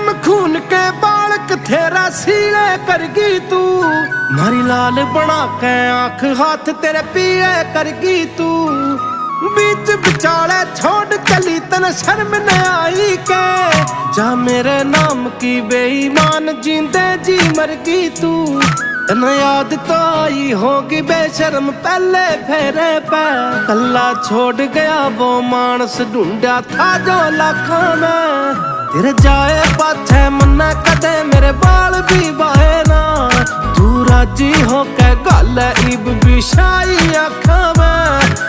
गर्म खून के बालक तेरा सीले करगी तू, मारी लाल बना के आंख हाथ तेरे पीले करगी तू। बीच बिचाले छोड़ चली तन शर्म न आई के, जा मेरे नाम की बेईमान जींदे जी मरगी तू। तन याद तो आई होगी बेशर्म पहले फेरे पे, कल्ला छोड़ गया वो मानस ढूंढा था जो लाखों में। तेरे जाए पाछे मन कदे मेरे बाल भी बाहे ना, तू राजी हो के गल इब बिछाई आँखां में।